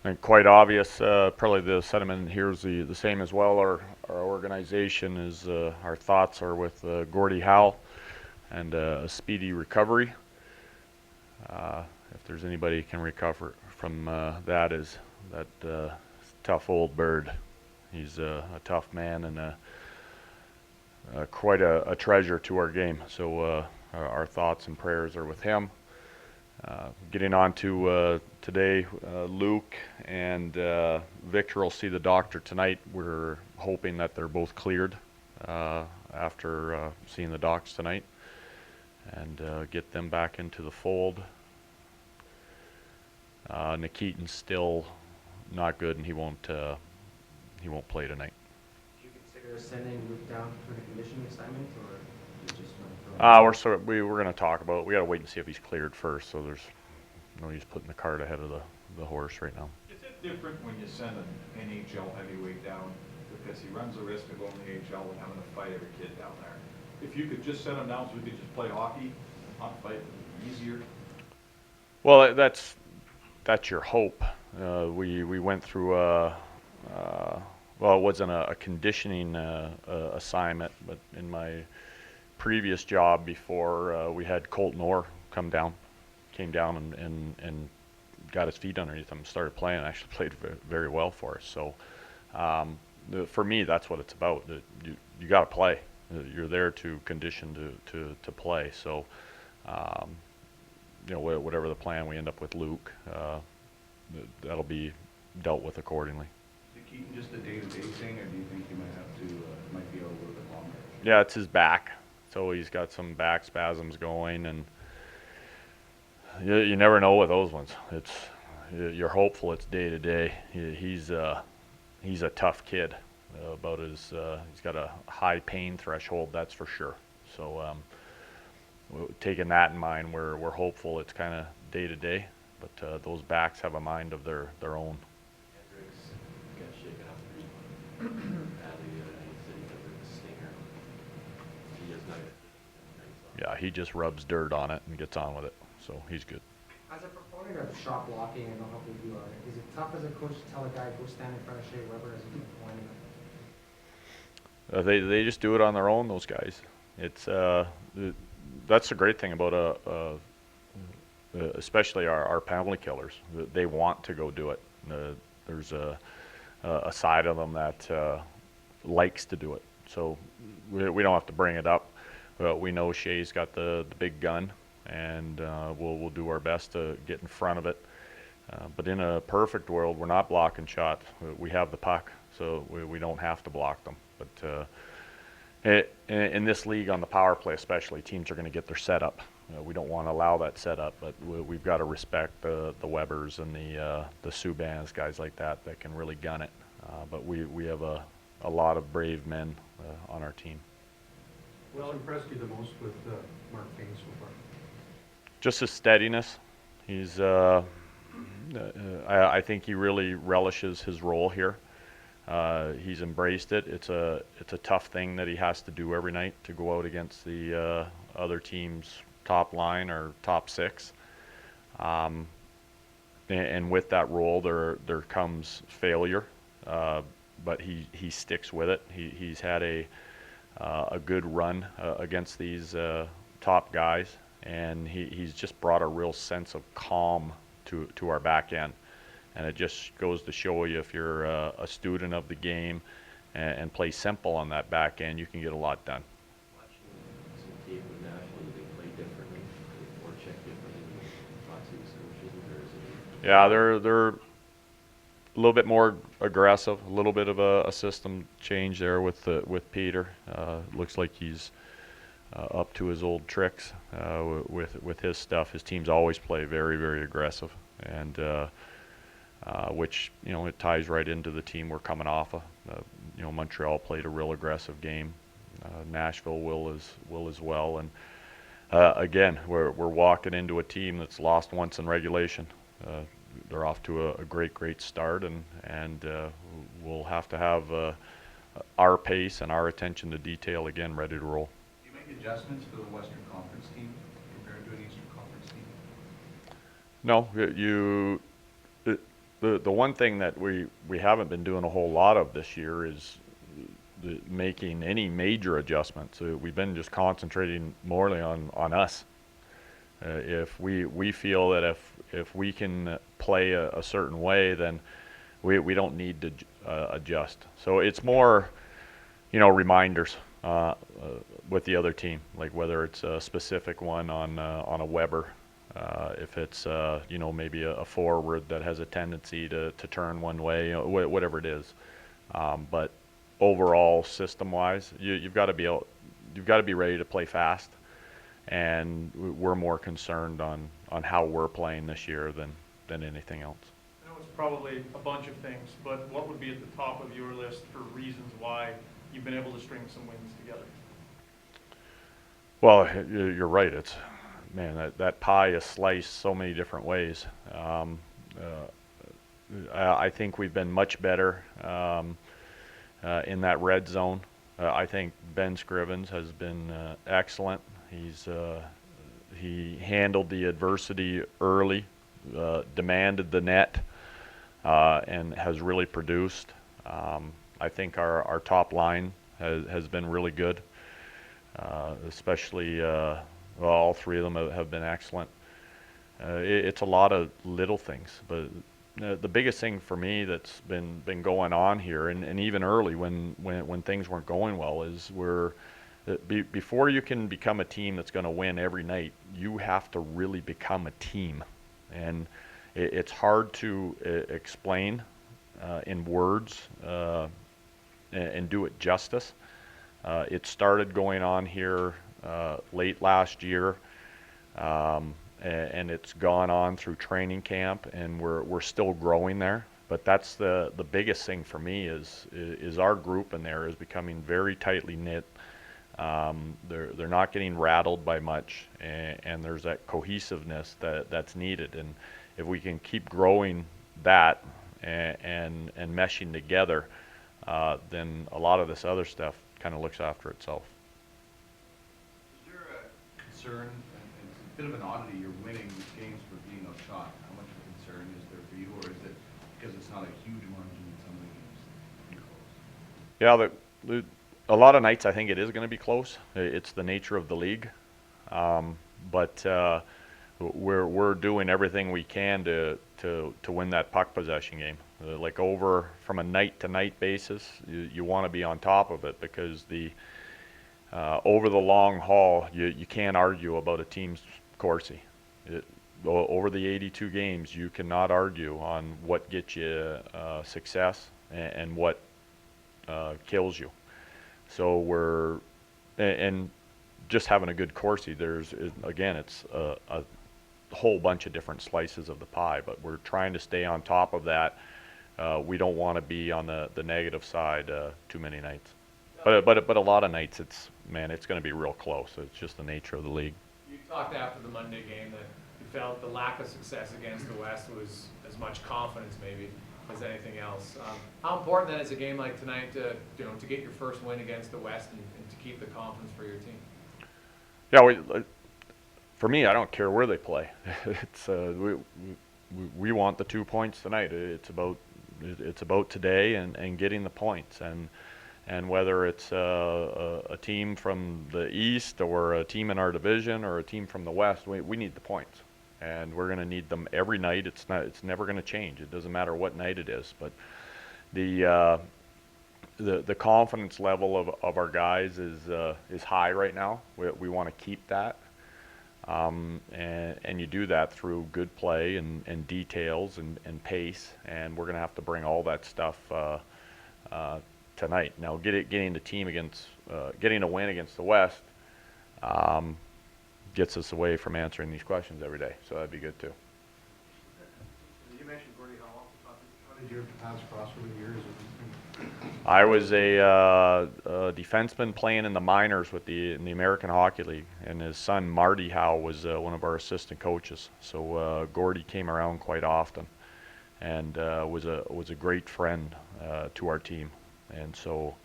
And quite obvious, probably the sentiment here is the same as well. Our organization is, our thoughts are with Gordie Howe and a speedy recovery. Uh, if there's anybody who can recover from that, is that tough old bird. He's a tough man and quite a treasure to our game. So our thoughts and prayers are with him. Getting on to today, Luke and Victor will see the doctor tonight. We're hoping that they're both cleared after seeing the docs tonight, and get them back into the fold. Nikitin's still not good, and he won't play tonight. Do you consider sending Luke down for the conditioning assignment, or you just want to throw him in? We're going to talk about it. We got to wait and see if he's cleared first. So there's no use putting the cart ahead of the horse right now. Is it different when you send an NHL heavyweight down because he runs the risk of going to the AHL and having to fight every kid down there? If you could just send him down so we could just play hockey, not fight, easier. Well, that's your hope. We went through well, it wasn't a conditioning assignment, but in my previous job before, we had Colton Orr came down and got his feet underneath him, started playing, and actually played very well for us. So for me, that's what it's about. You got to play. You're there to condition to play. So whatever the plan, we end up with Luke. That'll be dealt with accordingly. Is it Keaton just a day-to-day thing, or do you think you might have to, might be a little bit longer? Yeah, it's his back. So he's got some back spasms going, and you never know with those ones. You're hopeful it's day to day. He's a tough kid. He's got a high pain threshold, that's for sure. So taking that in mind, we're hopeful it's kind of day to day. But those backs have a mind of their own. Hendricks got shaken up pretty badly the other night. Said he got a stinger. He is not. Yeah, he just rubs dirt on it and gets on with it. So he's good. As a proponent of shot blocking, I know how big you are. Is it tough as a coach to tell a guy go stand in front of Shea Weber as he's winding up? They just do it on their own. Those guys. It's that's the great thing about especially our penalty killers. They want to go do it. There's a side of them that likes to do it. So we don't have to bring it up. We know Shea's got the big gun, and we'll do our best to get in front of it. But in a perfect world, we're not blocking shots. We have the puck, so we don't have to block them. But in this league, on the power play especially, teams are going to get their setup. We don't want to allow that setup, but we've got to respect the Webers and the Subans, guys like that can really gun it. But we have a lot of brave men on our team. What's impressed you the most with Mark Payne so far? Just his steadiness. He's I think he really relishes his role here. He's embraced it. It's a tough thing that he has to do every night to go out against the other team's top line or top six. And with that role, there comes failure, but he sticks with it. He's had a good run against these top guys, and he's just brought a real sense of calm to our back end. And it just goes to show you, if you're a student of the game and play simple on that back end, you can get a lot done. Watching some tape with Nashville, do they play differently or check differently than lots of these coaches? Or is it? Yeah, they're a little bit more aggressive, a little bit of a system change there with Peter. Looks like he's up to his old tricks with his stuff. His teams always play very, very aggressive, and which it ties right into the team we're coming off of. Montreal played a real aggressive game. Nashville will as well, and again, we're walking into a team that's lost once in regulation. They're off to a great start, and we'll have to have our pace and our attention to detail again ready to roll. Do you make adjustments for the Western Conference team compared to an Eastern Conference team? No, the one thing that we haven't been doing a whole lot of this year is making any major adjustments. We've been just concentrating morely on us. If we feel that if we can play a certain way, then we don't need to adjust. So it's more, reminders with the other team, like whether it's a specific one on a Weber, if it's maybe a forward that has a tendency to turn one way, whatever it is. But overall, system-wise, you've got to be ready to play fast. And we're more concerned on how we're playing this year than anything else. I know it's probably a bunch of things, but what would be at the top of your list for reasons why you've been able to string some wins together? Well, you're right. It's, man, that pie is sliced so many different ways. I think we've been much better in that red zone. I think Ben Scrivens has been excellent. He handled the adversity early, demanded the net, and has really produced. I think our top line has been really good, especially all three of them have been excellent. It's a lot of little things, but the biggest thing for me that's been going on here, and even early when things weren't going well, is before you can become a team that's going to win every night, you have to really become a team. And it's hard to explain in words and do it justice. It started going on here late last year, and it's gone on through training camp, and we're still growing there. But that's the biggest thing for me is our group in there is becoming very tightly knit. They're not getting rattled by much, and there's that cohesiveness that's needed. And if we can keep growing that and meshing together, then a lot of this other stuff kind of looks after itself. Is there a concern, and it's a bit of an oddity, you're winning games for being outshot. How much of a concern is there for you, or is it because it's not a huge margin in some of the games? Yeah, a lot of nights I think it is going to be close. It's the nature of the league, but we're doing everything we can to win that puck possession game. Like over from a night-to-night basis, you want to be on top of it, because over the long haul, you can't argue about a team's Corsi. Over the 82 games, you cannot argue on what gets you success and what kills you. So and just having a good Corsi, again, it's a whole bunch of different slices of the pie, but we're trying to stay on top of that. We don't want to be on the negative side too many nights. But a lot of nights, it's going to be real close. It's just the nature of the league. You talked after the Monday game that you felt the lack of success against the West was as much confidence maybe as anything else. How important then is a game like tonight to get your first win against the West and to keep the confidence for your team? Yeah, for me, I don't care where they play. It's we want the 2 points tonight. It's about today and getting the points, and whether it's a team from the East or a team in our division or a team from the West, we need the points. And we're going to need them every night. It's never going to change. It doesn't matter what night it is. But the confidence level of our guys is high right now. We want to keep that, and you do that through good play and details and pace. And we're going to have to bring all that stuff tonight. Now, getting a win against the West. Gets us away from answering these questions every day, so that'd be good too. You mentioned Gordie Howe. How did your paths cross over the years? I was a defenseman playing in the minors in the American Hockey League, and his son Marty Howe was one of our assistant coaches. So Gordie came around quite often, and was a great friend to our team. And so,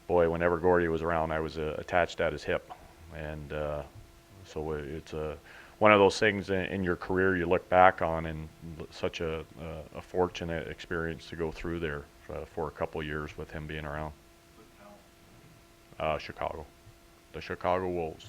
boy, whenever Gordie was around, I was attached at his hip, and so it's one of those things in your career you look back on, and such a fortunate experience to go through there for a couple years with him being around. Chicago, the Chicago Wolves.